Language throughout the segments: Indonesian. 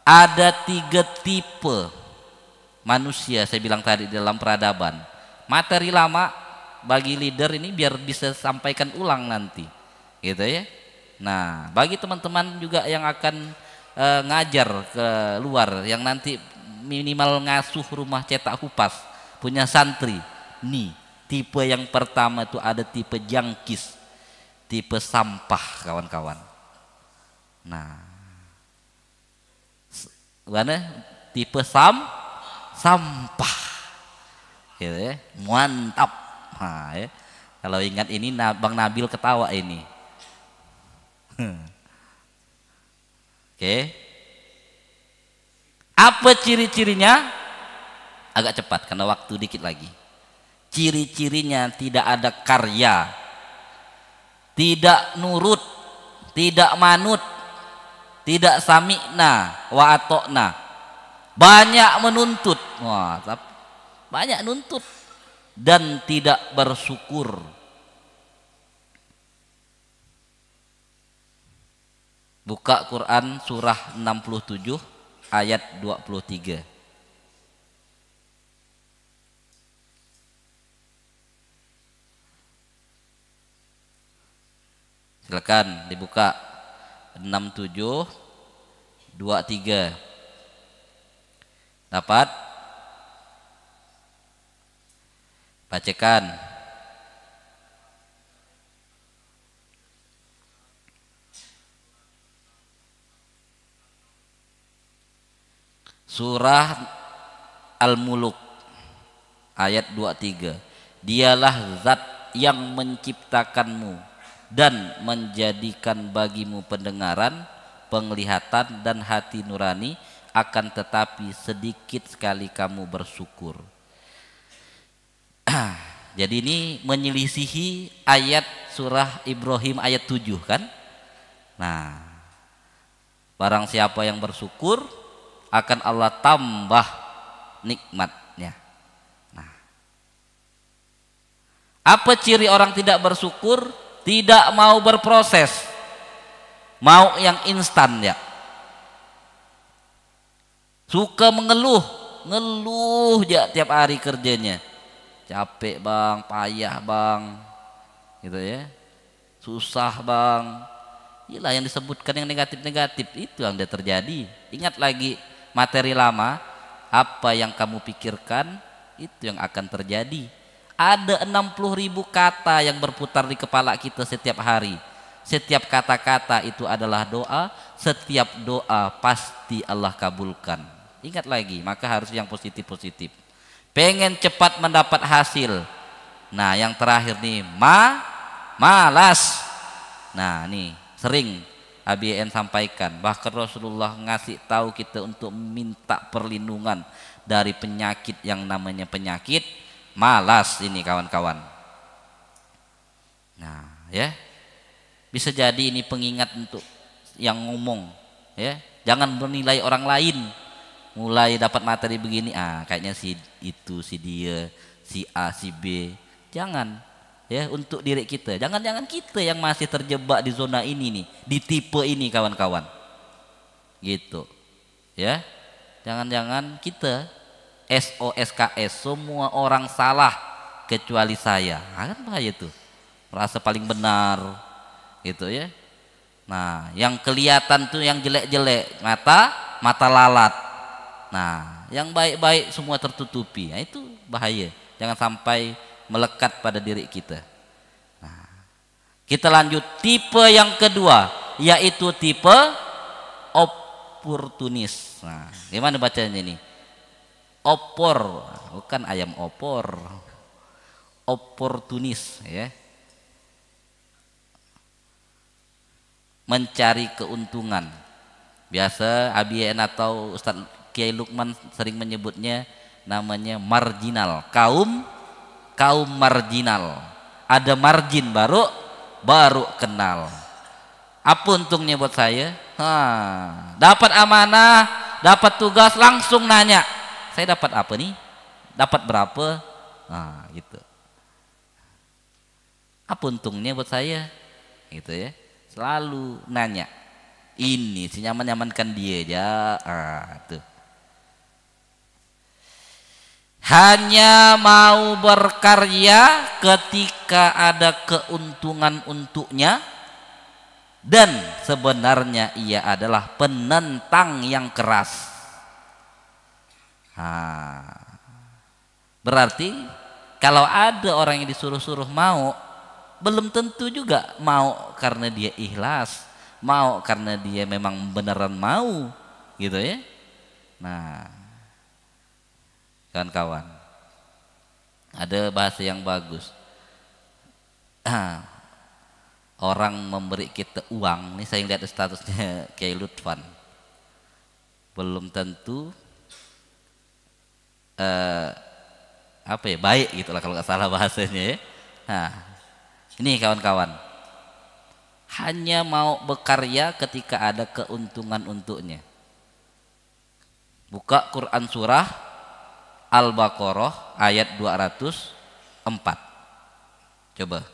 Ada 3 tipe manusia, saya bilang tadi dalam peradaban. Materi lama bagi leader ini biar bisa sampaikan ulang nanti, gitu ya. Nah, bagi teman-teman juga yang akan ngajar ke luar, yang nanti minimal ngasuh rumah cetak kupas, punya santri. Nih, tipe yang pertama itu ada tipe jangkis, tipe sampah kawan-kawan. Nah, mana tipe sampah, gitu ya, mantap. Nah, ya. Kalau ingat ini Bang Nabil ketawa ini. Oke. Apa ciri-cirinya? Agak cepat karena waktu dikit lagi. Ciri-cirinya tidak ada karya, tidak nurut, tidak manut, tidak sami'na wa atokna, banyak menuntut, wah, banyak nuntut, dan tidak bersyukur. Buka Quran surah 67 ayat 23. Silakan dibuka 67 23. Dapat? Bacakan. Surah Al-Muluk ayat 23. Dialah zat yang menciptakanmu dan menjadikan bagimu pendengaran, penglihatan dan hati nurani, akan tetapi sedikit sekali kamu bersyukur. Jadi ini menyelisihi ayat surah Ibrahim ayat 7 kan? Nah, barang siapa yang bersyukur akan Allah tambah nikmatnya. Nah, apa ciri orang tidak bersyukur? Tidak mau berproses, mau yang instan ya. Suka mengeluh, ngeluh ya tiap hari kerjanya. Capek bang, payah bang, gitu ya. Susah bang. Inilah yang disebutkan yang negatif-negatif itu yang sudah terjadi. Ingat lagi materi lama, apa yang kamu pikirkan itu yang akan terjadi. Ada 60.000 kata yang berputar di kepala kita setiap hari. Setiap kata-kata itu adalah doa. Setiap doa pasti Allah kabulkan. Ingat lagi, maka harus yang positif-positif. Pengen cepat mendapat hasil. Nah, yang terakhir nih, malas. Nah, nih sering ABN sampaikan, bahkan Rasulullah ngasih tahu kita untuk minta perlindungan dari penyakit yang namanya penyakit malas ini kawan-kawan. Nah, ya. Bisa jadi ini pengingat untuk yang ngomong, ya. Jangan bernilai orang lain. Mulai dapat materi begini, kayaknya si itu, si dia, si A, si B. Jangan. Ya, untuk diri kita. Jangan-jangan kita yang masih terjebak di zona ini nih, di tipe ini kawan-kawan. Gitu. Ya. Jangan-jangan kita SOSKS, semua orang salah kecuali saya. Kan bahaya tuh. Merasa paling benar. Gitu ya. Nah, yang kelihatan tuh yang jelek-jelek, mata lalat. Nah, yang baik-baik semua tertutupi. Nah, itu bahaya. Jangan sampai melekat pada diri kita. Nah, kita lanjut tipe yang kedua, yaitu tipe oportunis. Nah, gimana bacanya ini? Opor, bukan ayam opor. Oportunis, ya. Mencari keuntungan. Biasa ABN atau Ustadz Kiai Lukman sering menyebutnya namanya marginal. Kaum marginal. Ada margin baru kenal. Apa untungnya buat saya? Dapat amanah, dapat tugas, langsung nanya, saya dapat apa nih? Dapat berapa? Nah, gitu. Apa untungnya buat saya? Gitu ya. Selalu nanya. Ini si nyaman-nyamankan dia aja. Tuh. Hanya mau berkarya ketika ada keuntungan untuknya, dan sebenarnya ia adalah penentang yang keras. Berarti kalau ada orang yang disuruh-suruh mau, belum tentu juga mau karena dia ikhlas, mau karena dia memang beneran mau, gitu ya. Nah, kawan-kawan, ada bahasa yang bagus. Orang memberi kita uang, nih saya lihat statusnya Kiai Lutfan, belum tentu baik gitulah kalau nggak salah bahasanya ya. Nah, ini kawan-kawan, hanya mau berkarya ketika ada keuntungan untuknya. Buka Quran surah Al-Baqarah ayat 204. Coba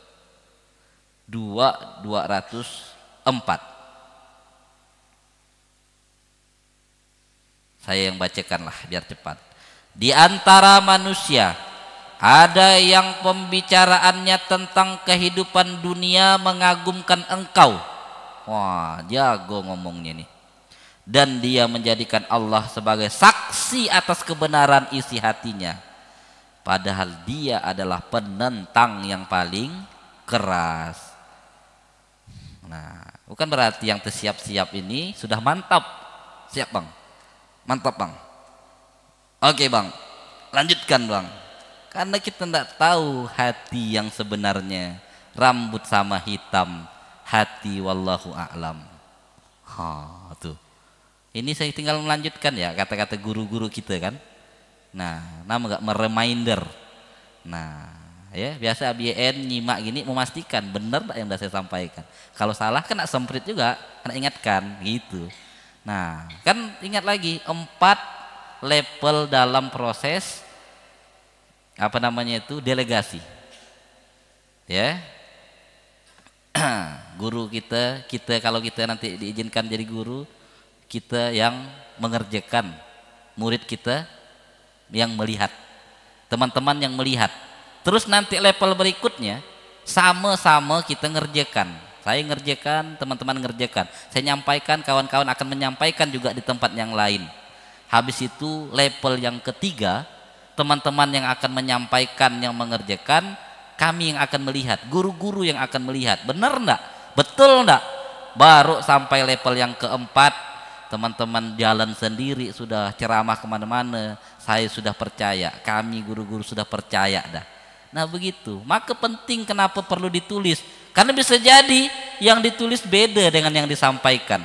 204. Saya yang bacakan lah biar cepat. Di antara manusia ada yang pembicaraannya tentang kehidupan dunia mengagumkan engkau. Wah, jago ngomongnya nih. Dan dia menjadikan Allah sebagai saksi atas kebenaran isi hatinya. Padahal dia adalah penentang yang paling keras. Nah, bukan berarti yang tersiap-siap ini sudah mantap. Siap bang? Mantap bang. Oke bang, lanjutkan bang. Karena kita tidak tahu hati yang sebenarnya. Rambut sama hitam, hati wallahu a'lam. Tuh. Ini saya tinggal melanjutkan ya kata-kata guru-guru kita kan. Nah, nama gak mereminder. Nah, ya biasa ABN nyimak gini memastikan benar tak yang sudah saya sampaikan. Kalau salah kena semprit juga, kena ingatkan gitu. Nah, kan ingat lagi 4 level dalam proses delegasi. Ya. Guru kita kalau kita nanti diizinkan jadi guru, kita yang mengerjakan, murid kita yang melihat, teman-teman yang melihat. Terus nanti level berikutnya sama-sama kita ngerjakan. Saya ngerjakan, teman-teman ngerjakan. Saya nyampaikan, kawan-kawan akan menyampaikan juga di tempat yang lain. Habis itu level yang ketiga, teman-teman yang akan menyampaikan, yang mengerjakan, kami yang akan melihat, guru-guru yang akan melihat. Benar enggak? Betul enggak? Baru sampai level yang keempat, teman-teman jalan sendiri, sudah ceramah kemana-mana, saya sudah percaya, kami guru-guru sudah percaya dah. Nah begitu, maka penting kenapa perlu ditulis, karena bisa jadi yang ditulis beda dengan yang disampaikan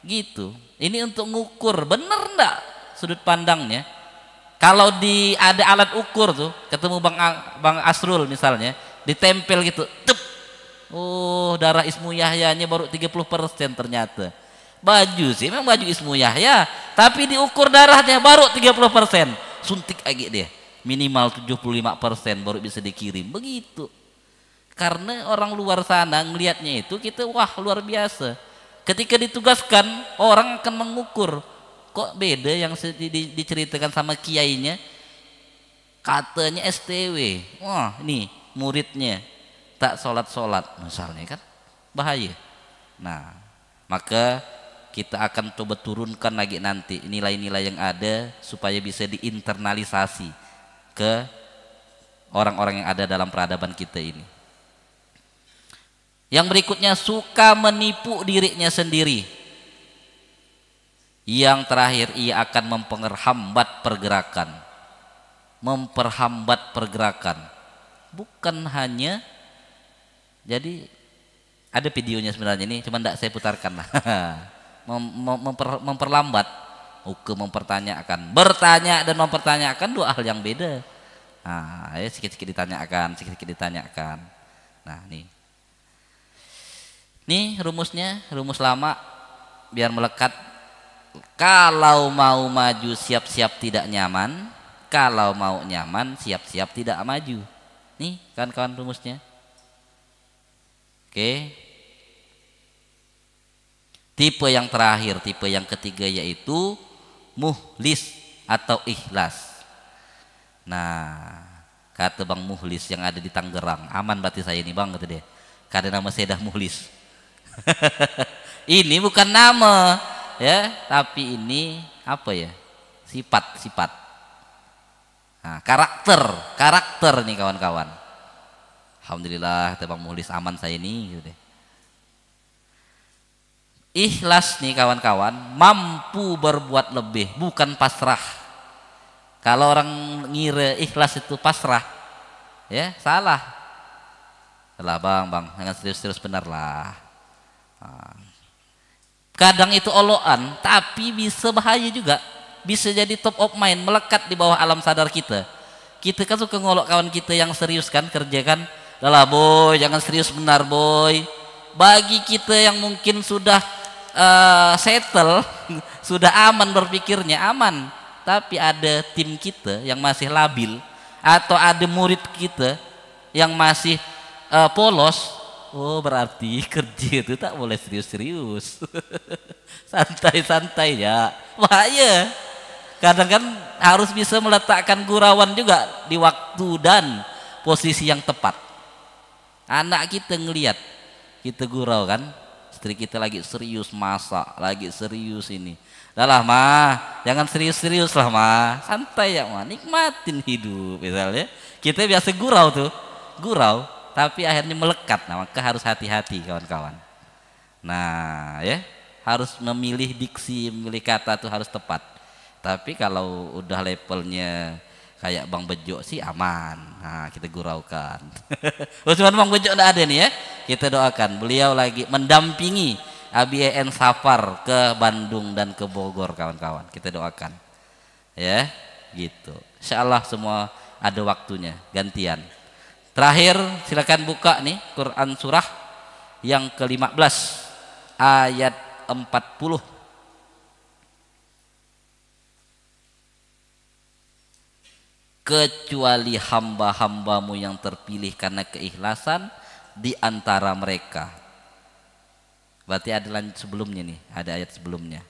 gitu. Ini untuk ngukur bener enggak sudut pandangnya. Kalau ada alat ukur tuh, ketemu Bang Asrul misalnya, ditempel gitu, tep, darah Ismu Yahyanya baru 30% ternyata. Baju sih memang baju Ismu Yahya, tapi diukur darahnya baru 30%. Suntik lagi dia, minimal 75% baru bisa dikirim. Begitu. Karena orang luar sana ngelihatnya itu kita wah luar biasa. Ketika ditugaskan, orang akan mengukur. Kok beda yang diceritakan sama kiainya? Katanya STW. Wah, ini muridnya tak sholat-sholat misalnya kan. Bahaya. Nah, maka kita akan coba turunkan lagi nanti nilai-nilai yang ada supaya bisa diinternalisasi ke orang-orang yang ada dalam peradaban kita ini. Yang berikutnya, suka menipu dirinya sendiri. Yang terakhir, ia akan memperhambat pergerakan. Bukan hanya, jadi ada videonya sebenarnya ini, cuma tidak saya putarkan lah. Memperlambat, mempertanyakan, bertanya dan mempertanyakan dua hal yang beda. Nah, sikit-sikit ditanyakan. Nah, nih rumusnya, rumus lama biar melekat. Kalau mau maju siap-siap tidak nyaman, kalau mau nyaman siap-siap tidak maju. Nih kawan-kawan rumusnya. Oke. Tipe yang terakhir, tipe yang ketiga yaitu muhlis atau ikhlas. Nah, kata Bang Muhlis yang ada di Tangerang, aman berarti saya ini Bang, kata dia. Karena nama saya dah Muhlis. Ini bukan nama, ya, tapi ini apa ya? Sifat. Nah, karakter nih kawan-kawan. Alhamdulillah, kata Bang Muhlis, aman saya ini, gitu deh. Ikhlas nih kawan-kawan, mampu berbuat lebih, bukan pasrah. Kalau orang ngira ikhlas itu pasrah, ya salah. Salah bang, jangan serius-serius, benar lah. Kadang itu oloan, tapi bisa bahaya juga. Bisa jadi top of mind, melekat di bawah alam sadar kita. Kita kan suka ngolok kawan kita yang serius kan, kerja kan. Lah boy, jangan serius benar boy. Bagi kita yang mungkin sudah settle, sudah aman berpikirnya, aman. Tapi ada tim kita yang masih labil, atau ada murid kita yang masih polos. Oh, berarti kerja itu tak boleh serius-serius. Santai-santai ya. Bahaya. Kadang kan harus bisa meletakkan gurauan juga di waktu dan posisi yang tepat. Anak kita ngelihat kita gurau kan, istri kita lagi serius masak, lagi serius ini. Lah mah, jangan serius-serius lah mah, santai ya mah, nikmatin hidup misalnya. Kita biasa gurau, tapi akhirnya melekat. Nah, maka harus hati-hati kawan-kawan. Nah, ya, harus memilih diksi, memilih kata tuh harus tepat. Tapi kalau udah levelnya kayak Bang Bejo sih aman. Nah, kita guraukan. Cuman Bang Bejo enggak ada nih ya. Kita doakan beliau lagi mendampingi ABN Safar ke Bandung dan ke Bogor kawan-kawan. Kita doakan. Ya, gitu. Insyaallah semua ada waktunya, gantian. Terakhir silakan buka nih Quran surah yang ke-15 ayat 40. Kecuali hamba-hambamu yang terpilih karena keikhlasan di antara mereka. Berarti ada lanjut sebelumnya nih, ada ayat sebelumnya.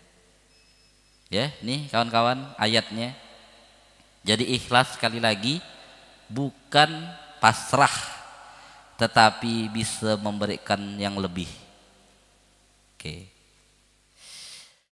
Ya, nih kawan-kawan ayatnya. Jadi ikhlas sekali lagi bukan pasrah, tetapi bisa memberikan yang lebih. Oke.